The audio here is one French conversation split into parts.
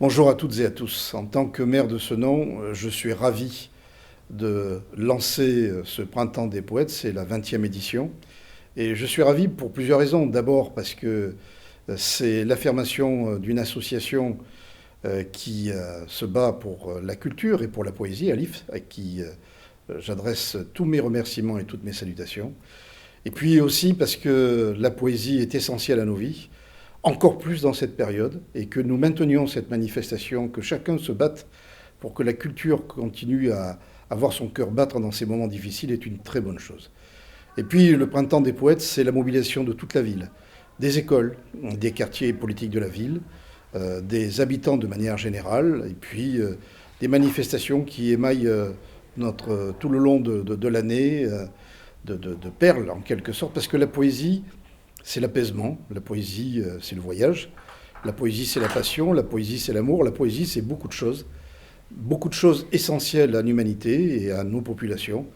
Bonjour à toutes et à tous. En tant que maire de Senon, je suis ravi de lancer ce Printemps des Poètes, c'est la 20e édition. Et je suis ravi pour plusieurs raisons. D'abord parce que c'est l'affirmation d'une association qui se bat pour la culture et pour la poésie, Alif, à qui j'adresse tous mes remerciements et toutes mes salutations. Et puis aussi parce que la poésie est essentielle à nos vies, encore plus dans cette période, et que nous maintenions cette manifestation, que chacun se batte pour que la culture continue à avoir son cœur battre dans ces moments difficiles est une très bonne chose. Et puis le Printemps des Poètes, c'est la mobilisation de toute la ville, des écoles, des quartiers politiques de la ville, des habitants de manière générale, et puis des manifestations qui émaillent tout le long de l'année, de perles en quelque sorte, parce que la poésie, c'est l'apaisement, la poésie, c'est le voyage, la poésie, c'est la passion, la poésie, c'est l'amour, la poésie, c'est beaucoup de choses essentielles à l'humanité et à nos populations.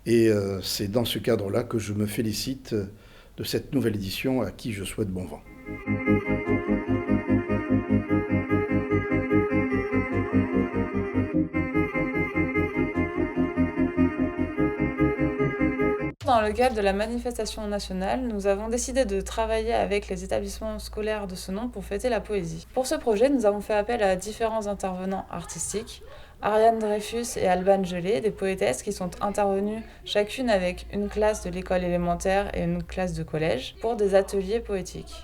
Et c'est dans ce cadre-là que je me félicite de cette nouvelle édition à qui je souhaite bon vent. Dans le cadre de la manifestation nationale, nous avons décidé de travailler avec les établissements scolaires de Senon pour fêter la poésie. Pour ce projet, nous avons fait appel à différents intervenants artistiques, Ariane Dreyfus et Alban Gelé, des poétesses qui sont intervenues chacune avec une classe de l'école élémentaire et une classe de collège pour des ateliers poétiques.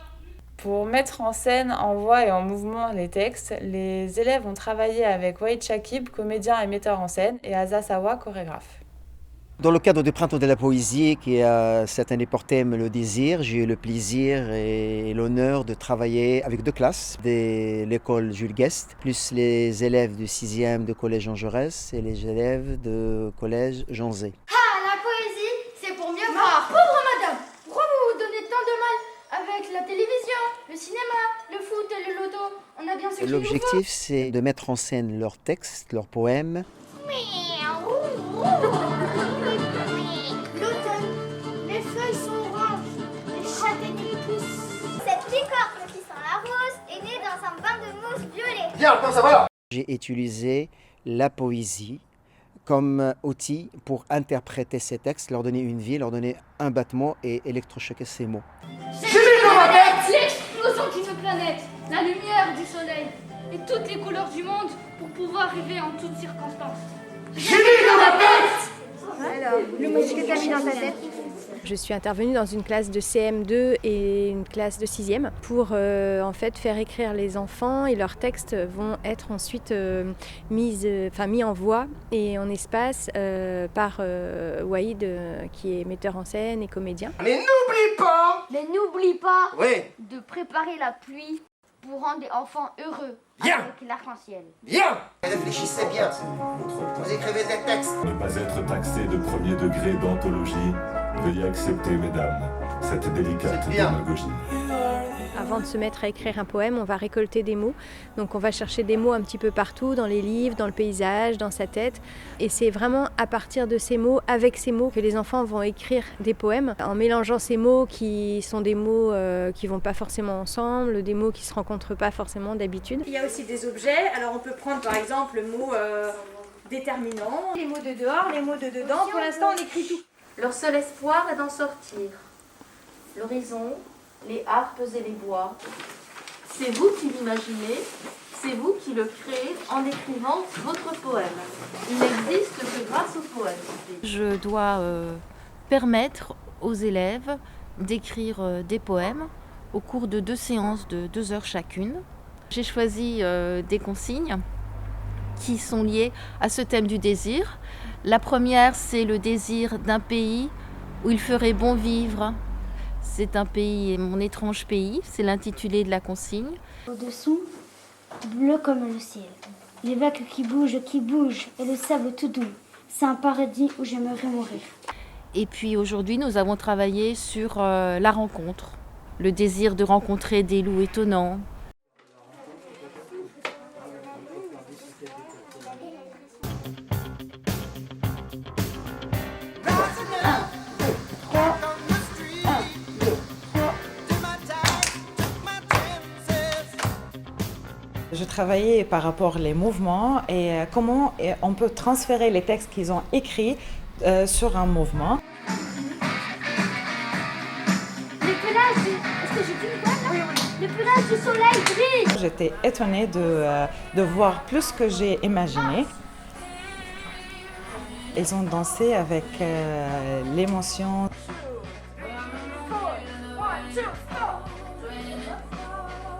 Pour mettre en scène, en voix et en mouvement les textes, les élèves ont travaillé avec Wahid Chakib, comédien et metteur en scène, et Aza Sawa, chorégraphe. Dans le cadre du Printemps de la Poésie, qui a cette année pour thème le désir, j'ai eu le plaisir et l'honneur de travailler avec deux classes de l'école Jules Guest, plus les élèves du 6e de collège Jean Jaurès et les élèves de collège Jean Zay. Ah, la poésie, c'est pour mieux voir. Pauvre madame, pourquoi vous vous donnez tant de mal avec la télévision, le cinéma, le foot et le loto? On a bien ce qu'il nous faut. L'objectif, c'est de mettre en scène leurs textes, leurs poèmes. L'automne, les feuilles sont oranges, les châtaigniers poussent. Cette licorne qui sent la rose est née dans un bain de mousse violet. Bien, ça va. J'ai utilisé la poésie comme outil pour interpréter ces textes, leur donner une vie, leur donner un battement et électrochoquer ces mots. L'explosion d'une planète, la lumière du soleil et toutes les couleurs du monde pour pouvoir rêver en toutes circonstances. Alors, le mot que t'as mis dans ta tête. Je suis intervenue dans une classe de CM2 et une classe de 6e pour en fait faire écrire les enfants et leurs textes vont être ensuite mis en voix et en espace par Wahid qui est metteur en scène et comédien. Mais n'oublie pas de préparer la pluie pour rendre les enfants heureux avec l'arc-en-ciel. Bien. Réfléchissez bien. Vous écrivez des textes. Ne pas être taxé de premier degré d'anthologie, veuillez accepter, mesdames, cette délicate démagogie. Avant de se mettre à écrire un poème, on va récolter des mots. Donc on va chercher des mots un petit peu partout, dans les livres, dans le paysage, dans sa tête. Et c'est vraiment à partir de ces mots, avec ces mots, que les enfants vont écrire des poèmes. En mélangeant ces mots qui sont des mots qui ne vont pas forcément ensemble, des mots qui ne se rencontrent pas forcément d'habitude. Il y a aussi des objets. Alors on peut prendre par exemple le mot déterminant, les mots de dehors, les mots de dedans. Pour l'instant on écrit tout. Leur seul espoir est d'en sortir. L'horizon, les harpes et les bois. C'est vous qui l'imaginez, c'est vous qui le créez en écrivant votre poème. Il n'existe que grâce au poème. Je dois permettre aux élèves d'écrire des poèmes au cours de 2 séances de 2 heures chacune. J'ai choisi des consignes qui sont liées à ce thème du désir. La première, c'est le désir d'un pays où il ferait bon vivre. C'est un pays, mon étrange pays, c'est l'intitulé de la consigne. Au-dessous, bleu comme le ciel. Les vagues qui bougent, et le sable tout doux. C'est un paradis où j'aimerais mourir. Et puis aujourd'hui, nous avons travaillé sur la rencontre, le désir de rencontrer des loups étonnants. Je travaillais par rapport aux mouvements et comment on peut transférer les textes qu'ils ont écrits sur un mouvement. Le pelage, est-ce que j'ai dit quoi là? Oui. Le pelage du soleil brille. J'étais étonnée de voir plus que j'ai imaginé. Ils ont dansé avec l'émotion.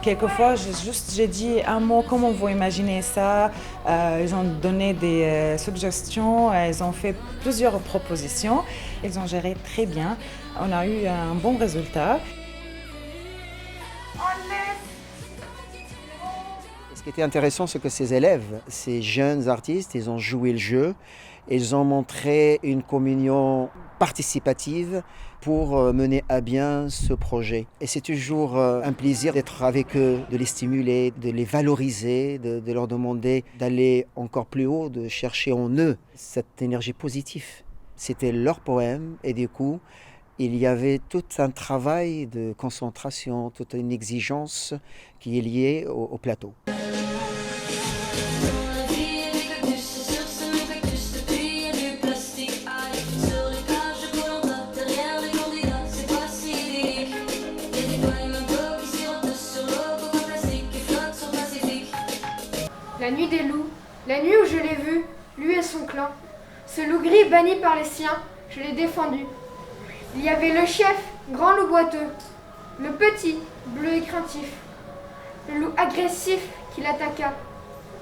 Quelquefois, j'ai dit un mot, comment vous imaginez ça? Ils ont donné des suggestions, ils ont fait plusieurs propositions. Ils ont géré très bien. On a eu un bon résultat. Ce qui était intéressant, c'est que ces élèves, ces jeunes artistes, ils ont joué le jeu. Ils ont montré une communion participative pour mener à bien ce projet. Et c'est toujours un plaisir d'être avec eux, de les stimuler, de les valoriser, de leur demander d'aller encore plus haut, de chercher en eux cette énergie positive. C'était leur poème et du coup, il y avait tout un travail de concentration, toute une exigence qui est liée au plateau. La nuit des loups, la nuit où je l'ai vu, lui et son clan. Ce loup gris banni par les siens, je l'ai défendu. Il y avait le chef, grand loup boiteux, le petit, bleu et craintif, le loup agressif qui l'attaqua,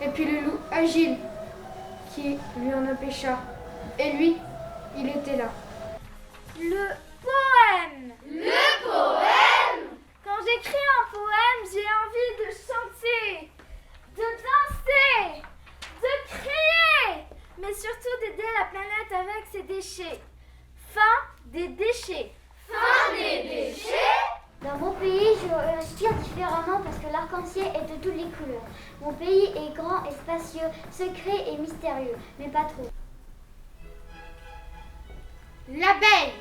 et puis le loup agile qui lui en empêcha. Et lui, il était là. Le poème! Le poème! Quand j'écris un poème, j'ai envie de chanter, de danser, de crier, mais surtout d'aider la planète avec ses déchets. Fin des déchets. Fin des déchets? Dans mon pays, je respire différemment parce que l'arc-en-ciel est de toutes les couleurs. Mon pays est grand et spacieux, secret et mystérieux, mais pas trop. L'abeille.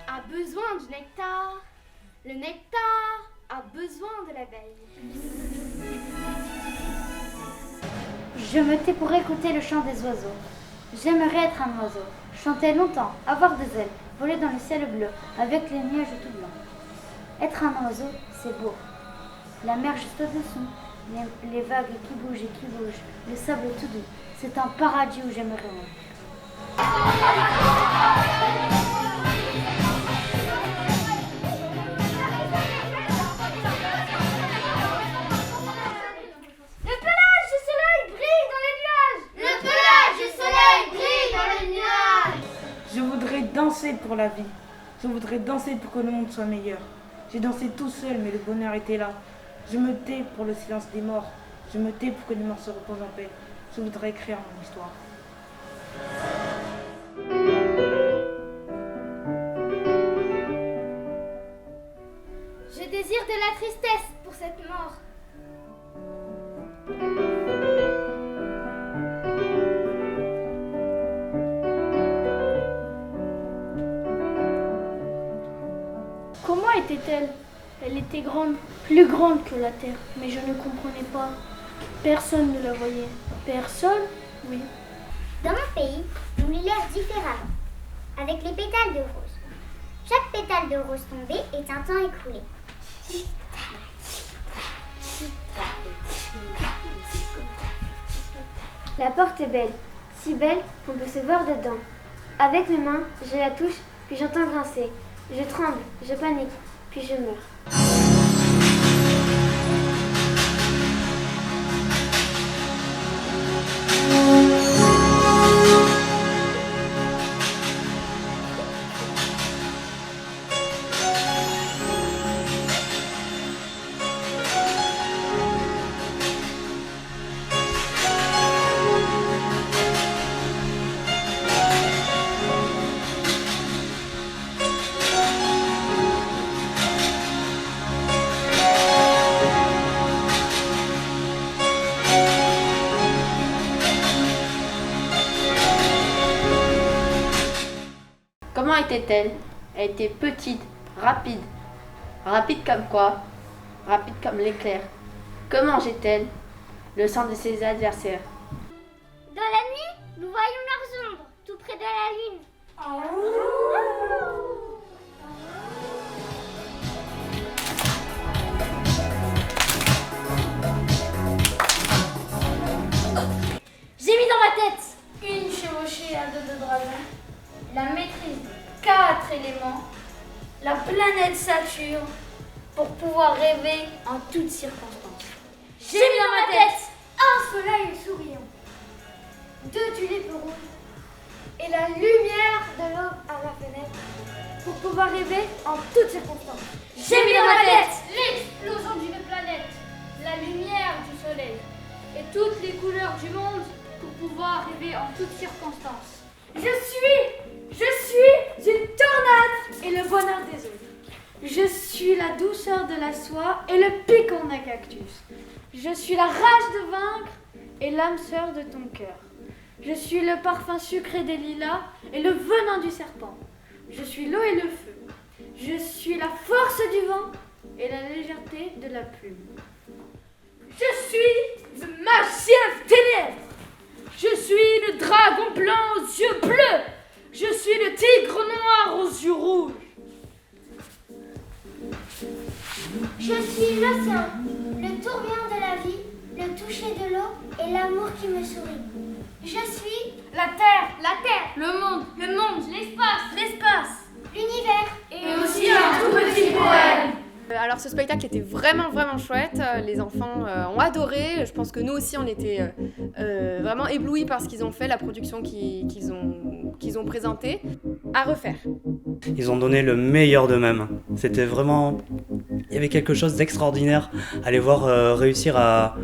A besoin du nectar. Le nectar a besoin de l'abeille. Je me tais pour écouter le chant des oiseaux. J'aimerais être un oiseau, chanter longtemps, avoir des ailes, voler dans le ciel bleu, avec les nuages tout blancs. Être un oiseau, c'est beau. La mer juste au-dessous, les vagues qui bougent et qui bougent, le sable tout doux. C'est un paradis où j'aimerais vivre. Le pelage du soleil brille dans les nuages. Le pelage du soleil brille dans les nuages. Je voudrais danser pour la vie. Je voudrais danser pour que le monde soit meilleur. J'ai dansé tout seul, mais le bonheur était là. Je me tais pour le silence des morts. Je me tais pour que les morts se reposent en paix. Je voudrais écrire mon histoire. Je désire de la tristesse pour cette mort. Comment était-elle? Elle était grande, plus grande que la terre, mais je ne comprenais pas. Personne ne la voyait. Personne? Oui. Dans mon pays, on lui laisse différemment, avec les pétales de rose. Chaque pétale de rose tombée est un temps écoulé. La porte est belle, si belle qu'on peut se voir dedans. Avec mes mains, je la touche, puis j'entends grincer. Je tremble, je panique, puis je meurs. Comment était-elle? Elle était petite, Rapide. Rapide comme quoi? Rapide comme l'éclair. Comment jette-t-elle le sang de ses adversaires? Dans la nuit, nous voyons leurs ombres, tout près de la lune. J'ai mis dans ma tête une chevauchée à dos de dragon, la maîtrise de 4 éléments, la planète Saturne, pour pouvoir rêver en toutes circonstances. J'ai mis dans ma tête un soleil souriant, 2 tulipes rouges et la lumière de l'aube à la fenêtre, pour pouvoir rêver en toutes circonstances. J'ai mis dans ma tête l'explosion d'une planète, la lumière du soleil et toutes les couleurs du monde pour pouvoir rêver en toutes circonstances. Je suis une tornade et le bonheur des autres. Je suis la douceur de la soie et le piquant d'un cactus. Je suis la rage de vaincre et l'âme sœur de ton cœur. Je suis le parfum sucré des lilas et le venin du serpent. Je suis l'eau et le feu. Je suis la force du vent et la légèreté de la plume. Je suis le magicien des ténèbres. Je suis le dragon blanc aux yeux bleus. Je suis le tigre noir aux yeux rouges. Je suis l'océan, le tourbillon de la vie, le toucher de l'eau et l'amour qui me sourit. Je suis La terre, le monde, l'espace, l'univers et aussi un tout petit poème. Alors ce spectacle était vraiment chouette, les enfants ont adoré, je pense que nous aussi on était vraiment éblouis par ce qu'ils ont fait, la production qu'ils ont présentée, à refaire. Ils ont donné le meilleur d'eux-mêmes, c'était vraiment, il y avait quelque chose d'extraordinaire à les voir réussir à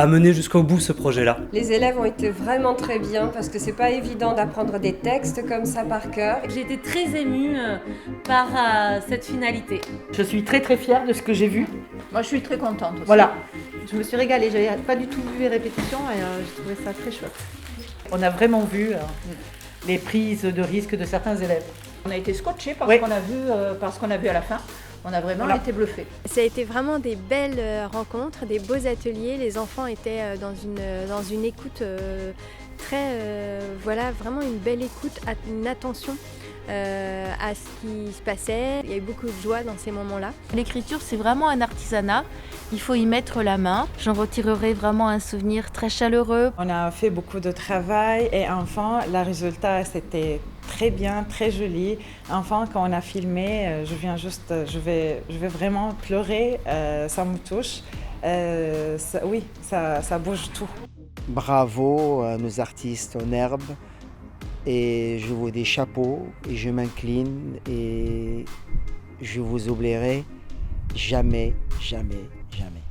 mener jusqu'au bout ce projet-là. Les élèves ont été vraiment très bien parce que c'est pas évident d'apprendre des textes comme ça par cœur. J'ai été très émue par cette finalité. Je suis très fière de ce que j'ai vu. Moi je suis très contente aussi. Voilà. Je me suis régalée, j'avais pas du tout vu les répétitions et j'ai trouvé ça très chouette. On a vraiment vu les prises de risque de certains élèves. On a été scotchés par ce qu'on a vu à la fin. On a vraiment été bluffés. Ça a été vraiment des belles rencontres, des beaux ateliers. Les enfants étaient dans une écoute vraiment une belle écoute, une attention à ce qui se passait. Il y a eu beaucoup de joie dans ces moments-là. L'écriture, c'est vraiment un artisanat. Il faut y mettre la main. J'en retirerai vraiment un souvenir très chaleureux. On a fait beaucoup de travail et enfin, le résultat, c'était très bien, très joli. Enfin, quand on a filmé, je vais vraiment pleurer. Ça me touche. Ça bouge tout. Bravo à nos artistes en herbe. Et je vous dis chapeau et je m'incline et je vous oublierai jamais, jamais, jamais.